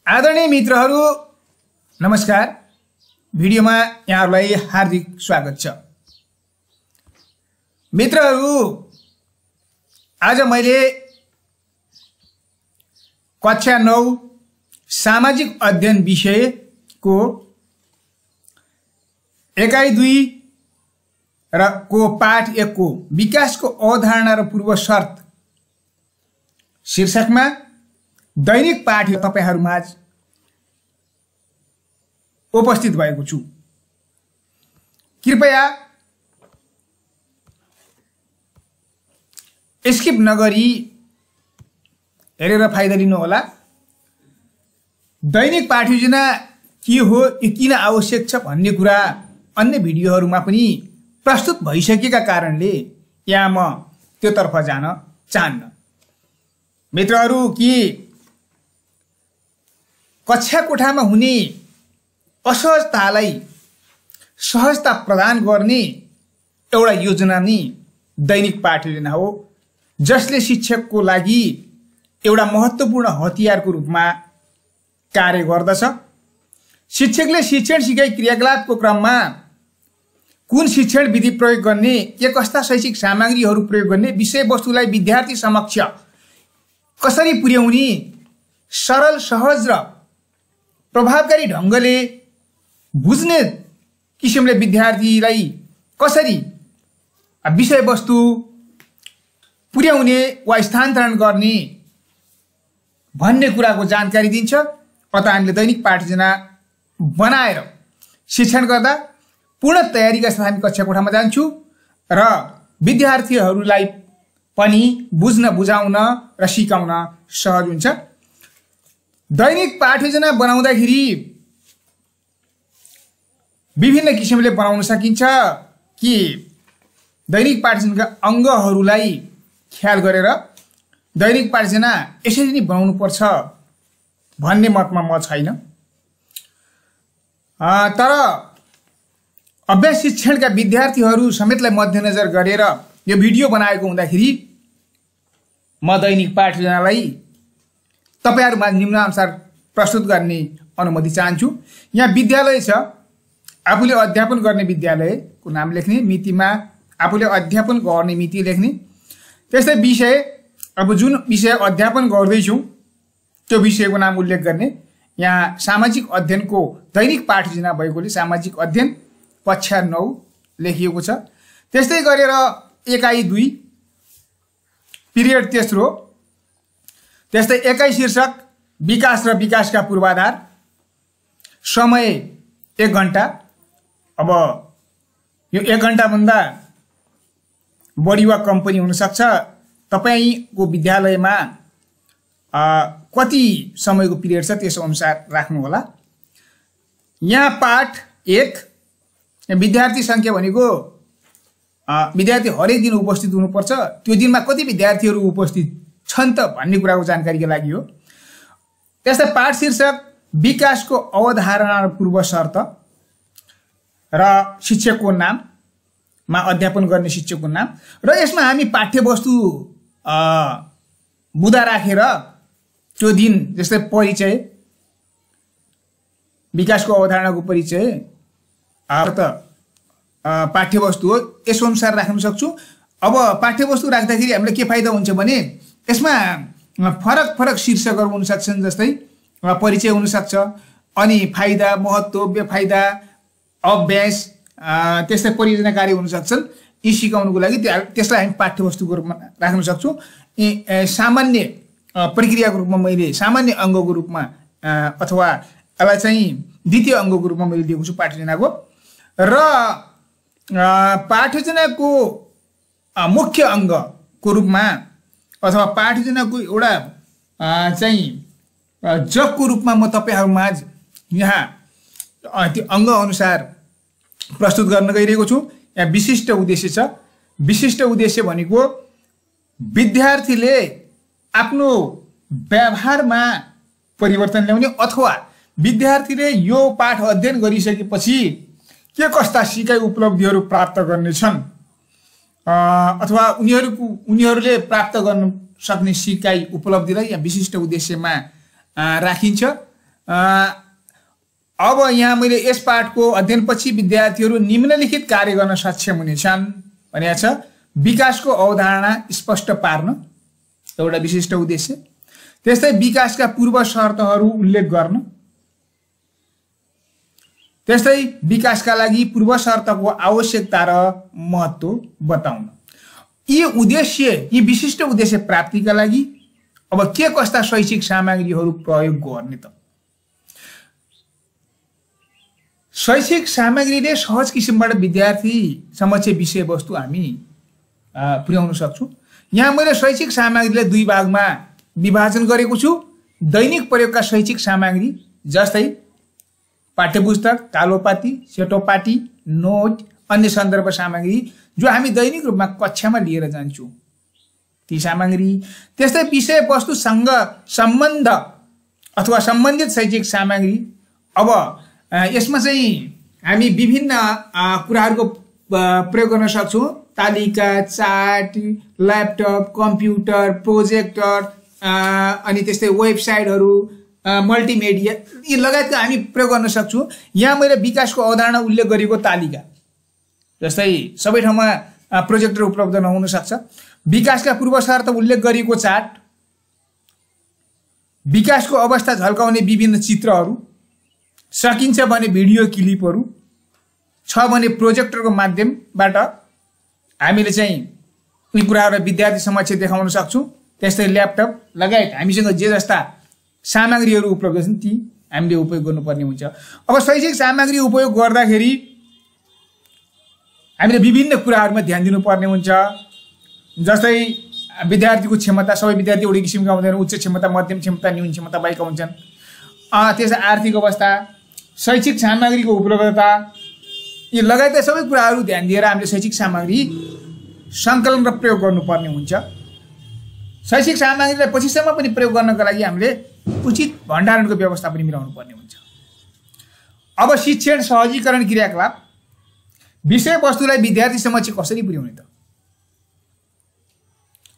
आदरणीय मित्रहरू नमस्कार। भिडियोमा यहाँहरूलाई हार्दिक स्वागत छ। मित्रहरू, आज मैले कक्षा 9 सामाजिक अध्ययन विषयको एकाइ 2 र को पाठ 1 को विकासको अवधारणा र पूर्व शर्त शीर्षकमा दैनिक पाठ तपाईहरुमाझ उपस्थित भएको छु। कृपया स्किप नगरी हेरेर फाइदा लिनु होला। दैनिक पाठ योजना के हो, यो किन आवश्यक छ भन्ने कुरा अन्य भिडियोहरुमा पनि प्रस्तुत भइसकेका कारणले यहाँ म त्योतर्फ जान चाहन्न। मित्रहरू, कि कक्षा कोठामा हुने असहजतालाई सहजता प्रदान गर्ने एउटा योजना नै दैनिक पाठ योजना हो, जसले शिक्षकको लागि एउटा महत्त्वपूर्ण हतियारको रूपमा कार्य गर्दछ। शिक्षकले शिक्षण सिकाइ क्रियाकलापको क्रममा कुन शिक्षण विधि प्रयोग गर्ने, के कस्ता शैक्षिक सामग्रीहरू प्रयोग गर्ने, विषयवस्तुलाई विद्यार्थी समक्ष कसरी पुर्याउने, सरल सहज र प्रभावकारी ढंगले बुझ्ने किसिमले विद्यार्थीलाई कसरी विषयवस्तु पुर्याउने वा स्थानान्तरण गर्ने भन्ने कुराको जानकारी दिन्छ। अत हामीले दैनिक पाठ योजना बनाएर शिक्षण गर्दा पूर्ण तयारीका साथ हामी कक्षा कोठामा जान्छौं र विद्यार्थीहरूलाई पनि बुझ्न, बुझाउन र सिकाउन सहज हुन्छ। दैनिक पाठ योजना बनाउँदाखेरि विभिन्न किसिमले बनाउन सकिन्छ कि दैनिक पाठ योजनाका अंगहरूलाई ख्याल गरेर दैनिक पाठ योजना यसरी नै बनाउनु पर्छ भन्ने मतमा म छैन। तर अभ्यास शिक्षणका विद्यार्थीहरू समेतलाई मध्यनजर गरेर यो भिडियो बनाएको हुँदाखेरि म दैनिक पाठ योजनालाई तपाईहरुमा निम्नानुसार प्रस्तुत गर्ने अनुमति चाहन्छु। यहाँ विद्यालय छ, आफूले अध्यापन गर्ने विद्यालयको नाम लेख्ने, मितिमा आफूले अध्यापन गर्ने मिति लेख्ने, त्यस्तै विषय, अब जुन विषय अध्यापन गर्दैछौं त्यो विषयको नाम उल्लेख गर्ने। यहाँ सामाजिक अध्ययनको दैनिक पाठ योजना भएकोले सामाजिक अध्ययन कक्षा 9 लेखिएको छ। त्यस्तै गरेर एकाइ 2 पिरियड तेस्रो, त्यस्तै एकाइ शीर्षक विकास र विकासका पूर्वाधार, समय 1 घण्टा। अब यो 1 घण्टा भन्दा बढी वा कम पनि हुन सक्छ। तपाईको विद्यालयमा कति समयको पिरियड छ त्यस अनुसार राख्नु होला। यहाँ पाठ 1 विद्यार्थी संख्या भनेको विद्यार्थी हरेक दिन उपस्थित हुनुपर्छ। त्यो दिनमा कति विद्यार्थीहरू उपस्थित छन् त भन्ने कुराको जानकारीको लागि हो। त्यस्तै पाठ शीर्षक विकासको अवधारणा र पूर्व शर्त र शिक्षकको नाममा अध्यापन गर्ने शिक्षकको नाम, र यसमा हामी पाठ्यवस्तु मुद्दा राखेर त्यो दिन जस्तै परिचय, विकासको अवधारणाको परिचय पाठ्यवस्तु हो, यस अनुसार राख्न सक्छु। अब पाठ्यवस्तु राख्दाखेरि हामीलाई के फाइदा हुन्छ भने यसमा फरक फरक शीर्षकहरू हुन सक्छन्, जस्तै परिचय हुन सक्छ, अनि फाइदा, महत्त्व, बेफाइदा, अभ्यास, त्यस्तै परियोजना कार्य हुन सक्छन्। यी सिकाउनुको लागि त्यसलाई हामी पाठ्यवस्तुको रूपमा राख्न सक्छौं। सामान्य प्रक्रियाको रूपमा मैले सामान्य अङ्गको रूपमा अथवा यसलाई चाहिँ द्वितीय अङ्गको रूपमा मैले दिएको छु पाठ योजनाको। र पाठ योजनाको मुख्य अङ्गको रूपमा अथवा पाठ योजनाको एउटा चाहिँ जगको रूपमा म तपाईहरुमाझ यहाँ त्यो अङ्ग अनुसार प्रस्तुत गर्न गइरहेको छु। यहाँ विशिष्ट उद्देश्य छ। विशिष्ट उद्देश्य भनेको विद्यार्थीले आफ्नो व्यवहारमा परिवर्तन ल्याउने अथवा विद्यार्थीले यो पाठ अध्ययन गरिसकेपछि के कस्ता सिकाइ उपलब्धिहरू प्राप्त गर्नेछन् अथवा उनीहरूले प्राप्त गर्न सक्ने सिकाइ उपलब्धिलाई यहाँ विशिष्ट उद्देश्यमा राखिन्छ अब यहाँ मैले यस पाठको अध्ययनपछि विद्यार्थीहरू निम्नलिखित कार्य गर्न सक्षम हुनेछन् भनेको छ। विकासको अवधारणा स्पष्ट पार्न एउटा विशिष्ट उद्देश्य, त्यस्तै विकासका पूर्व शर्तहरू उल्लेख गर्न, त्यस्तै विकासका लागि पूर्व शर्तको आवश्यकता र महत्त्व बताउन। यी विशिष्ट उद्देश्य प्राप्तिका लागि अब के कस्ता शैक्षिक सामग्रीहरू प्रयोग गर्ने त? शैक्षिक सामग्रीले सहज किसिमबाट विद्यार्थी समक्ष विषयवस्तु हामी पुर्याउन सक्छौँ। यहाँ मैले शैक्षिक सामग्रीलाई दुई भागमा विभाजन गरेको छु। दैनिक प्रयोगका शैक्षिक सामग्री जस्तै पाठ्यपुस्तक, कालोपाती, सेटोपाटी, नोट, अन्य सन्दर्भ सामग्री जो हामी दैनिक रूपमा कक्षामा लिएर जान्छौँ ती सामग्री, त्यस्तै विषयवस्तुसँग सम्बन्ध अथवा सम्बन्धित शैक्षिक सामग्री। अब यसमा चाहिँ हामी विभिन्न कुराहरूको प्रयोग गर्न सक्छौँ। तालिका, चार्ट, ल्यापटप, कम्प्युटर, प्रोजेक्टर, अनि त्यस्तै वेबसाइटहरू, मल्टिमिडिया यी लगायतका हामी प्रयोग गर्न सक्छौँ। यहाँ मैले विकासको अवधारणा उल्लेख गरेको तालिका जस्तै सबै ठाउँमा प्रोजेक्टर उपलब्ध नहुन सक्छ। विकासका पूर्व शर्त उल्लेख गरिएको चार्ट, विकासको अवस्था झल्काउने विभिन्न चित्रहरू, सकिन्छ भने भिडियो क्लिपहरू छ भने प्रोजेक्टरको माध्यमबाट हामीले चाहिँ यी कुराहरूलाई विद्यार्थी समक्ष देखाउन सक्छौँ। त्यस्तै ल्यापटप लगायत हामीसँग जे जस्ता सामग्रीहरू उपलब्ध छन् ती हामीले उपयोग गर्नुपर्ने हुन्छ। अब शैक्षिक सामग्री उपयोग गर्दाखेरि हामीले विभिन्न कुराहरूमा ध्यान दिनुपर्ने हुन्छ। जस्तै विद्यार्थीको क्षमता, सबै विद्यार्थी एउटै किसिमका हुँदैन, उच्च क्षमता, मध्यम क्षमता, न्यून क्षमता भएका हुन्छन्। त्यसै आर्थिक अवस्था, शैक्षिक सामग्रीको उपलब्धता यी लगायतका सबै कुराहरू ध्यान दिएर हामीले शैक्षिक सामग्री सङ्कलन र प्रयोग गर्नुपर्ने हुन्छ। शैक्षिक सामग्रीलाई पछिसम्म पनि प्रयोग गर्नका लागि हामीले उचित भण्डारणको व्यवस्था पनि मिलाउनु पर्ने हुन्छ। अब शिक्षण सहजीकरण क्रियाकलाप विषयवस्तुलाई विद्यार्थी समक्ष कसरी पुर्याउने त?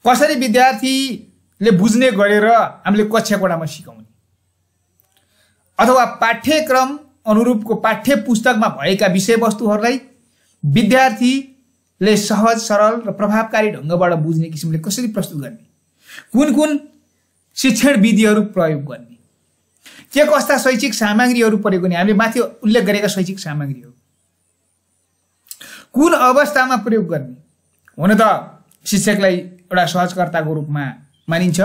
कसरी विद्यार्थीले बुझ्ने गरेर हामीले कक्षा कोठामा सिकाउने अथवा पाठ्यक्रम अनुरूपको पाठ्य पुस्तकमा भएका विषयवस्तुहरूलाई विद्यार्थीले सहज, सरल र प्रभावकारी ढङ्गबाट बुझ्ने किसिमले कसरी प्रस्तुत गर्ने, कुन कुन शिक्षण विधिहरू प्रयोग गर्ने, के कस्ता शैक्षिक सामग्रीहरू प्रयोग गर्ने, हामीले माथि उल्लेख गरेका शैक्षिक सामग्रीहरू कुन अवस्थामा प्रयोग गर्ने। हुन त शिक्षकलाई एउटा सहजकर्ताको रूपमा मानिन्छ।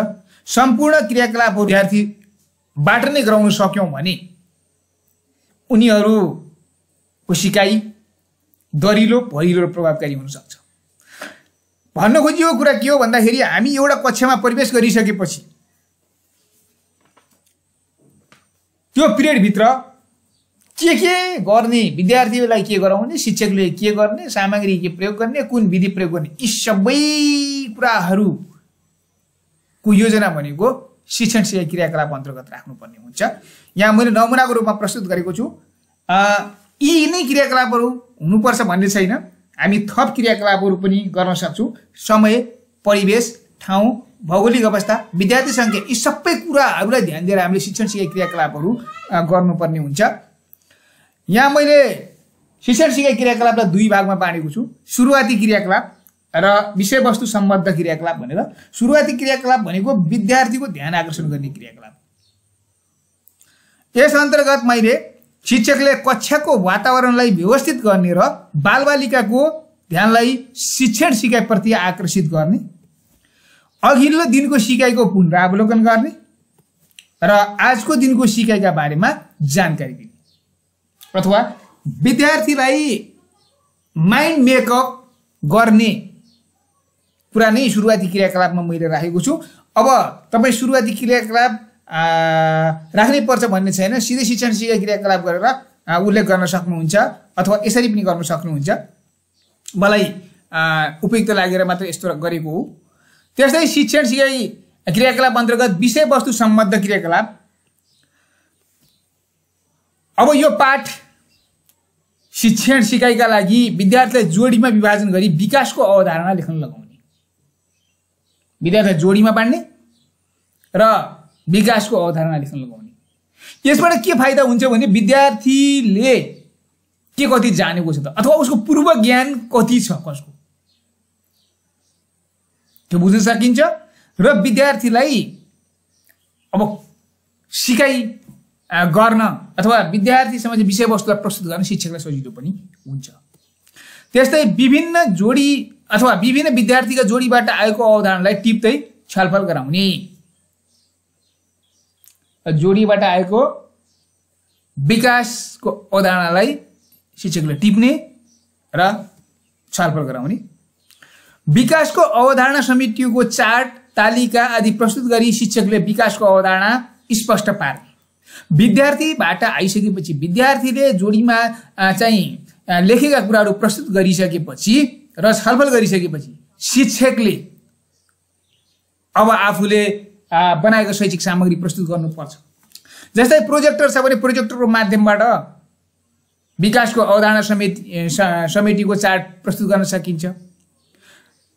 सम्पूर्ण क्रियाकलापहरू विद्यार्थीबाट नै गराउन सक्यौँ भने उनीहरूको सिकाइ दरिलो, भरिलो र प्रभावकारी हुन सक्छ। भन्न खोजिएको कुरा के हो भन्दाखेरि हामी एउटा कक्षामा प्रवेश गरिसकेपछि त्यो पिरियडभित्र के गर्ने, विद्यार्थीलाई के गराउने, शिक्षकले के गर्ने, सामग्री के प्रयोग गर्ने, कुन विधि प्रयोग गर्ने, यी सबै कुराहरूको योजना भनेको शिक्षण सिकाइ क्रियाकलाप अन्तर्गत राख्नुपर्ने हुन्छ। यहाँ मैले नमुनाको रूपमा प्रस्तुत गरेको छु। यी नै क्रियाकलापहरू हुनुपर्छ भन्ने छैन, हामी थप क्रियाकलापहरू पनि गर्न सक्छौँ। समय, परिवेश, ठाउँ, भौगोलिक अवस्था, विद्यार्थी सङ्ख्या यी सबै कुराहरूलाई ध्यान दिएर हामीले शिक्षण सिकाइ क्रियाकलापहरू गर्नुपर्ने हुन्छ। यहाँ मैले शिक्षण सिकाइ क्रियाकलापलाई दुई भागमा बाँडेको छु, सुरुवाती क्रियाकलाप र विषयवस्तु सम्बद्ध क्रियाकलाप भनेर। सुरुवाती क्रियाकलाप भनेको विद्यार्थीको ध्यान आकर्षण गर्ने क्रियाकलाप। यस अन्तर्गत मैले शिक्षकले कक्षाको वातावरणलाई व्यवस्थित गर्ने र बालबालिकाको ध्यानलाई शिक्षण सिकाइप्रति आकर्षित गर्ने, अघिल्लो दिनको सिकाइको पुनरावलोकन गर्ने र आजको दिनको सिकाइका बारेमा जानकारी दिने अथवा विद्यार्थीलाई माइन्ड मेकअप गर्ने कुरा नै सुरुवाती क्रियाकलापमा मैले राखेको छु। अब तपाईँ सुरुवाती क्रियाकलाप राख्नै पर्छ भन्ने छैन, सिधै शिक्षण सिकाइ क्रियाकलाप गरेर उल्लेख गर्न सक्नुहुन्छ अथवा यसरी पनि गर्न सक्नुहुन्छ। मलाई उपयुक्त लागेर मात्र यस्तो गरेको हो। त्यस्तै शिक्षण सिकाइ क्रियाकलाप अन्तर्गत विषयवस्तु सम्बद्ध क्रियाकलाप। अब यो पाठ शिक्षण सिकाइका लागि विद्यार्थीलाई जोडीमा विभाजन गरी विकासको अवधारणा लेख्न लगाउने, विद्यार्थीलाई जोडीमा बाँड्ने र विकासको अवधारणा लेख्न लगाउने। यसबाट के फाइदा हुन्छ भने विद्यार्थीले के कति जानेको छ त अथवा उसको पूर्व ज्ञान कति छ कसको त्यो बुझ्न सकिन्छ र विद्यार्थीलाई अब सिकाइ गर्न अथवा विद्यार्थी समझ विषयवस्तुलाई प्रस्तुत गर्न शिक्षकलाई सजिलो पनि हुन्छ। त्यस्तै विभिन्न जोडी अथवा विभिन्न विद्यार्थीका जोडीबाट आएको अवधारणालाई टिप्दै छलफल गराउने। जोडीबाट आएको विकासको अवधारणालाई शिक्षकले टिप्ने र छलफल गराउने। विकासको अवधारणा समितिको चार्ट तालिका आदि प्रस्तुत गरी शिक्षकले विकासको अवधारणा स्पष्ट पार्ने। विद्यार्थीबाट आइसकेपछि विद्यार्थीले जोडीमा चाहिँ लेखेका कुराहरू प्रस्तुत गरिसकेपछि र छलफल गरिसकेपछि शिक्षकले अब आफूले बनाएको शैक्षिक सामग्री प्रस्तुत गर्नुपर्छ। जस्तै प्रोजेक्टर छ भने प्रोजेक्टरको माध्यमबाट विकासको अवधारणा समितिको चार्ट प्रस्तुत गर्न सकिन्छ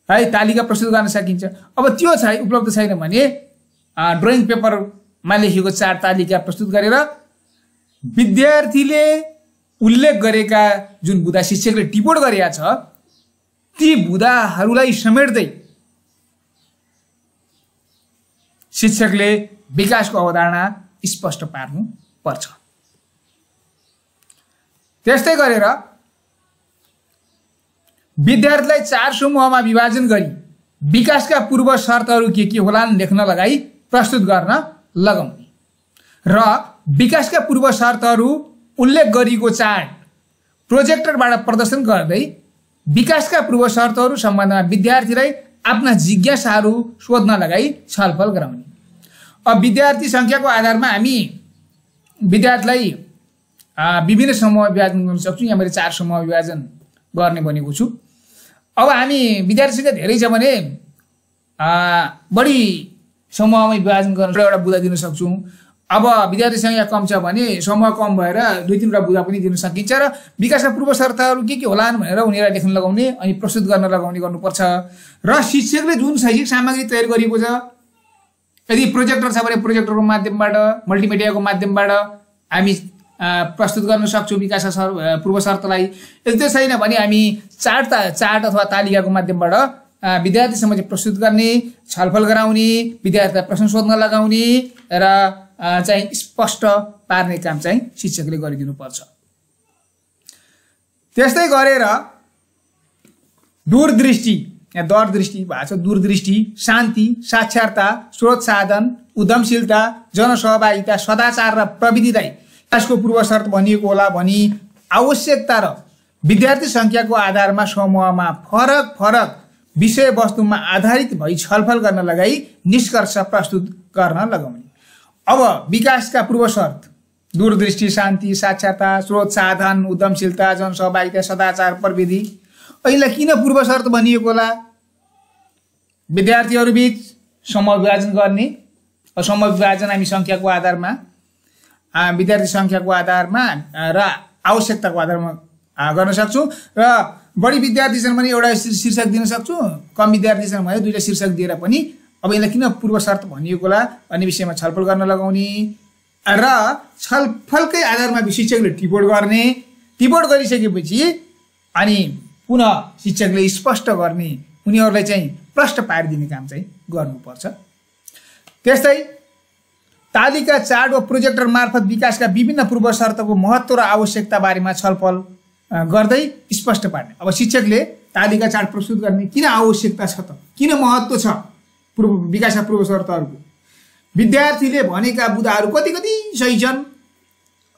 है, तालिका प्रस्तुत गर्न सकिन्छ। अब त्यो चाहिँ उपलब्ध छैन भने ड्रइङ पेपरमा लेखेको चार्ट तालिका प्रस्तुत गरेर विद्यार्थीले उल्लेख गरेका जुन बुदा शिक्षकले टिप्पण गरेका छ ती बुदाहरूलाई समेट्दै शिक्षकले विकासको अवधारणा स्पष्ट पार्नु पर्छ। त्यस्तै गरेर विद्यार्थीलाई 4 समूहमा विभाजन गरी विकासका पूर्व शर्तहरू के होलान् लेख्न लगाई प्रस्तुत गर्न लगाउने र विकासका पूर्व शर्तहरू उल्लेख गरिएको चार्ट प्रोजेक्टरबाट प्रदर्शन गर्दै विकासका पूर्व शर्तहरू सम्बन्धमा विद्यार्थीलाई आफ्ना जिज्ञासाहरू सोध्न लगाई छलफल गराउने। अब विद्यार्थी संख्याको आधारमा हामी विद्यार्थीलाई विभिन्न समूहमा विभाजन गर्न सक्छौँ। यहाँ मैले 4 समूहमा विभाजन गर्ने भनेको छु। अब हामी विद्यार्थी संख्या धेरै छ भने बढी समूहमा विभाजन गर्न एउटा बुदा दिन सक्छौँ। अब विद्यार्थी संख्या कम छ भने समूह कम भएर 2-3 वटा बुदा पनि दिन सकिन्छ र विकासका पूर्व शर्तहरू के होलान् भनेर उनीहरूलाई लेख्न लगाउने अनि प्रस्तुत गर्न लगाउने गर्नुपर्छ। र शिक्षकले जुन शैक्षिक सामग्री तयार गरेको छ यदि प्रोजेक्टर छ भने प्रोजेक्टरको माध्यमबाट मल्टिमिडियाको माध्यमबाट हामी प्रस्तुत गर्न सक्छौँ विकासका पूर्व शर्तलाई। यदि त्यो छैन भने हामी चार्ट अथवा तालिकाको माध्यमबाट विद्यार्थी समक्ष प्रस्तुत गर्ने, छलफल गराउने, विद्यार्थीलाई प्रश्न सोध्न लगाउने र चाहिँ स्पष्ट पार्ने काम चाहिँ शिक्षकले गरिदिनु पर्छ। त्यस्तै गरेर दूरदृष्टि, यहाँ दूरदृष्टि भएको छ, दूरदृष्टि, शान्ति, साक्षरता, स्रोत साधन, उद्यमशीलता, जनसहभागिता, सदाचार र प्रविधिलाई यसको पूर्व शर्त भनिएको होला भनी आवश्यकता र विद्यार्थी संख्याको आधारमा समूहमा फरक विषयवस्तुमा आधारित भई छलफल गर्न लगाई निष्कर्ष प्रस्तुत गर्न लगाउने। अब विकासका पूर्व शर्त दूरदृष्टि, शान्ति, साक्षरता, स्रोत साधन, उद्यमशीलता, जनसहभागिता, सदाचार, प्रविधि अहिले किन पूर्व शर्त भनिएको होला? विद्यार्थीहरू बीच समूह विभाजन गर्ने। समूह विभाजन हामी संख्याको आधारमा विद्यार्थी संख्याको आधारमा र आवश्यकताको आधारमा गर्न सक्छौँ र बढी विद्यार्थी छन् भने एउटा शीर्षक दिन सक्छौँ, कम विद्यार्थी छन् भने 2टा शीर्षक दिएर पनि अब यसलाई किन पूर्व शर्त भनिएको होला भन्ने विषयमा छलफल गर्न लगाउने र छलफलकै आधारमा शिक्षकले टिप्पण गर्ने। टिप्पण गरिसकेपछि अनि पुनः शिक्षकले स्पष्ट गर्ने, उनीहरूलाई चाहिँ प्रश्न पारिदिने काम चाहिँ गर्नुपर्छ। त्यस्तै तालिका, चार्ट वा प्रोजेक्टर मार्फत विकासका विभिन्न पूर्व शर्तको महत्त्व र आवश्यकता बारेमा छलफल गर्दै स्पष्ट पार्ने। अब शिक्षकले तालिका, चार्ट प्रस्तुत गर्ने किन आवश्यकता छ त, किन महत्त्व छ विकासका पूर्व शर्तहरूको, विद्यार्थीले भनेका बुदाहरू कति सही छन्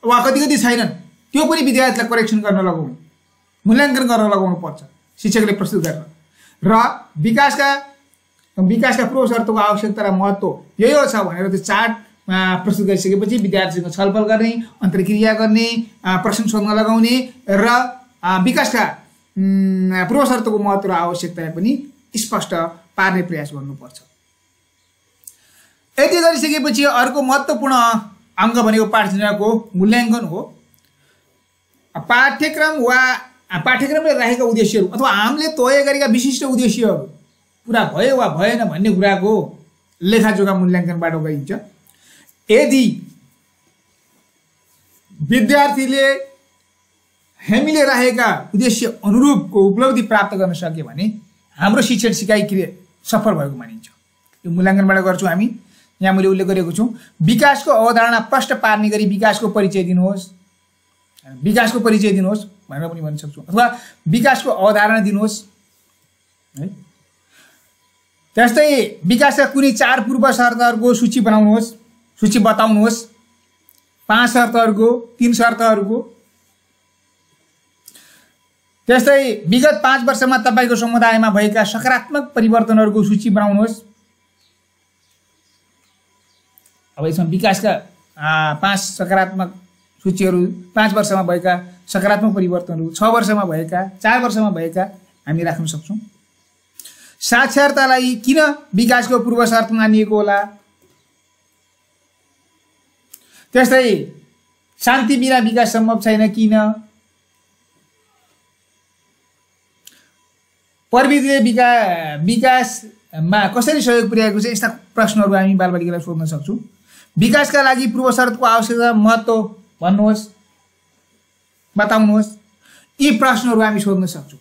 वा कति छैनन् त्यो पनि विद्यार्थीलाई करेक्सन गर्न लगाउनु, मूल्याङ्कन गर्न लगाउनु पर्छ शिक्षकले प्रस्तुत गरेर। र विकासका पूर्व शर्तको आवश्यकता र महत्त्व यही हो छ भनेर त्यो चार्ट प्रस्तुत गरिसकेपछि विद्यार्थीसँग छलफल गर्ने, अन्तर्क्रिया गर्ने, प्रश्न सोध्न लगाउने र विकासका पूर्व शर्तको महत्त्व र आवश्यकता पनि स्पष्ट पार्ने प्रयास गर्नुपर्छ। यति गरिसकेपछि अर्को महत्त्वपूर्ण अङ्ग भनेको पाठ्यक्रमको मूल्याङ्कन हो। पाठ्यक्रमले राखेका उद्देश्यहरू अथवा हामीले तय गरेका विशिष्ट उद्देश्यहरू पुरा भयो वा भएन भन्ने कुराको लेखाजोखा मूल्याङ्कनबाट गरिन्छ। यदि विद्यार्थीले हामीले राखेका उद्देश्य अनुरूपको उपलब्धि प्राप्त गर्न सक्यो भने हाम्रो शिक्षण सिकाइ क्रिया सफल भएको मानिन्छ। यो मूल्याङ्कनबाट गर्छौँ हामी। यहाँ मैले उल्लेख गरेको छु, विकासको अवधारणा प्रष्ट पार्ने गरी विकासको परिचय दिनुहोस्, विकासको परिचय दिनुहोस् भनेर पनि भन्न सक्छौँ, अथवा विकासको अवधारणा दिनुहोस् है। त्यस्तै विकासका कुनै 4 पूर्व शर्तहरूको सूची बनाउनुहोस्, सूची बताउनुहोस्, 5 शर्तहरूको, 3 शर्तहरूको। त्यस्तै विगत 5 वर्षमा तपाईको समुदायमा भएका सकारात्मक परिवर्तनहरूको सूची बनाउनुहोस्। अब यसमा विकासका 5 सकारात्मक सूचीहरू, 5 वर्षमा भएका सकारात्मक परिवर्तनहरू, 6 वर्षमा भएका, 4 वर्षमा भएका हामी राख्न सक्छौँ। साक्षरतालाई किन विकासको पूर्व शर्त मानिएको होला? त्यस्तै शान्ति बिना विकास सम्भव छैन किन? प्रविधिले विकासमा कसरी सहयोग पुर्याएको छ? यस्ता प्रश्नहरू हामी बालबालिकालाई सोध्न सक्छौँ। विकासका लागि पूर्व शर्तको आवश्यकता महत्त्व भन्नुहोस्, बताउनुहोस्। यी प्रश्नहरू हामी सोध्न सक्छौँ।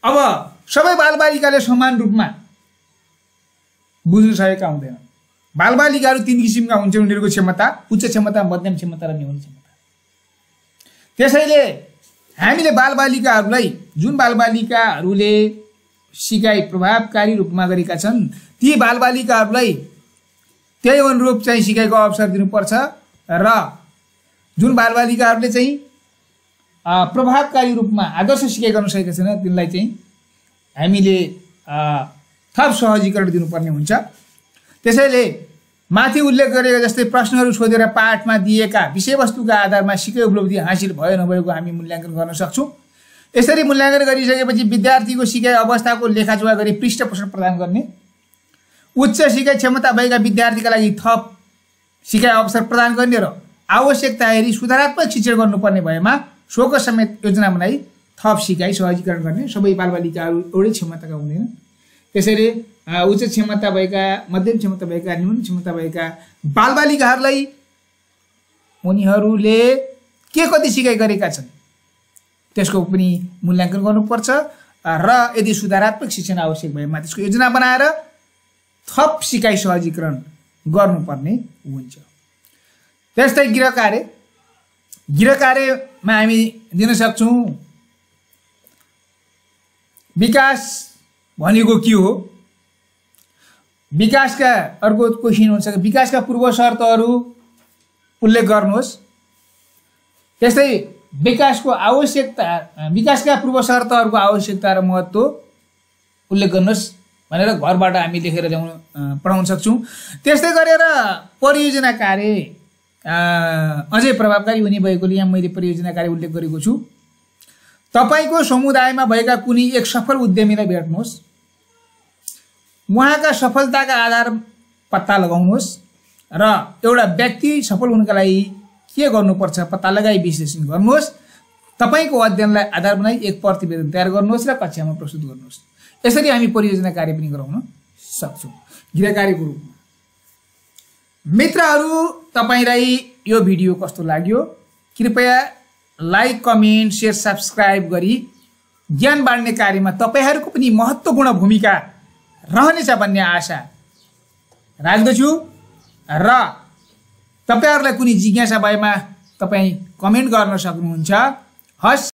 अब सबै बालबालिकाले समान रूपमा बुझ्न सकेका हुँदैन। बालबालिकाहरू 3 किसिमका हुन्छन्, उनीहरूको क्षमता उच्च क्षमता, मध्यम क्षमता र न्यून क्षमता। त्यसैले हामीले बालबालिकाहरूलाई, जुन बालबालिकाहरूले सिकाइ प्रभावकारी रूपमा गरेका छन्, ती बालबालिकाहरूलाई त्यही अनुरूप चाहिँ सिकाइको अवसर दिनुपर्छ र जुन बालबालिकाहरूले चाहिँ प्रभावकारी रूपमा आदर्श सिकाइ गर्न सकेका छैन तिनलाई चाहिँ हामीले थप सहजीकरण दिनुपर्ने हुन्छ। त्यसैले माथि उल्लेख गरेको जस्तै प्रश्नहरू सोधेर पाठमा दिएका विषयवस्तुका आधारमा सिकाइ उपलब्धि हासिल भयो नभएको हामी मूल्याङ्कन गर्न सक्छौँ। यसरी मूल्याङ्कन गरिसकेपछि विद्यार्थीको सिकाइ अवस्थाको लेखाजोखा गरी पृष्ठ पोषण प्रदान गर्ने, उच्च सिकाइ क्षमता भएका विद्यार्थीका लागि थप सिकाइ अवसर प्रदान गर्ने र आवश्यकता हेरी सुधारात्मक शिक्षण गर्नुपर्ने भएमा सोको समेत योजना बनाई थप सिकाइ सहजीकरण गर्ने। सबै बालबालिकाहरू एउटै क्षमताका हुँदैन। त्यसैले उच्च क्षमता भएका, मध्यम क्षमता भएका, न्यून क्षमता भएका बालबालिकाहरूलाई उनीहरूले के कति सिकाइ गरेका छन् त्यसको पनि मूल्याङ्कन गर्नुपर्छ र यदि सुधारात्मक शिक्षण आवश्यक भएमा त्यसको योजना बनाएर थप सिकाइ सहजीकरण गर्नुपर्ने हुन्छ। त्यस्तै गृह कार्यमा हामी दिन सक्छौँ विकास भनेको के हो? विकासका अर्को क्वेसन हुन्छ, विकासका पूर्व शर्तहरू उल्लेख गर्नुहोस्। त्यस्तै विकासको आवश्यकता, विकासका पूर्व शर्तहरूको आवश्यकता र महत्त्व उल्लेख गर्नुहोस् भनेर घरबाट हामी लेखेर ल्याउन पढाउन सक्छौँ। त्यस्तै गरेर परियोजना कार्य अझै प्रभावकारी हुने भएकोले यहाँ मैले परियोजना कार्य उल्लेख गरेको छु। तपाईको समुदायमा भएका कुनै एक सफल उद्यमीलाई भेट्नुहोस्, उहाँका सफलताका आधार पत्ता लगाउनुहोस् र एउटा व्यक्ति सफल हुनका लागि के गर्नुपर्छ पत्ता लगाई विश्लेषण गर्नुहोस्। तपाईको अध्ययनलाई आधार बनाई एक प्रतिवेदन तयार गर्नुहोस् र कक्षामा प्रस्तुत गर्नुहोस्। यसरी हामी परियोजना कार्य पनि गराउन सक्छौँ गृह कार्यको रूपमा। मित्रहरू, तपाईलाई यो भिडियो कस्तो लाग्यो? कृपया लाइक, कमेन्ट, शेयर, सब्स्क्राइब गरी ज्ञान बाँड्ने कार्यमा तपाईहरूको पनि महत्त्वपूर्ण भूमिका रहनेछ भन्ने आशा राख्दछु र तपाईहरूलाई कुनै जिज्ञासा भएमा तपाईँ कमेन्ट गर्न सक्नुहुन्छ। हस्।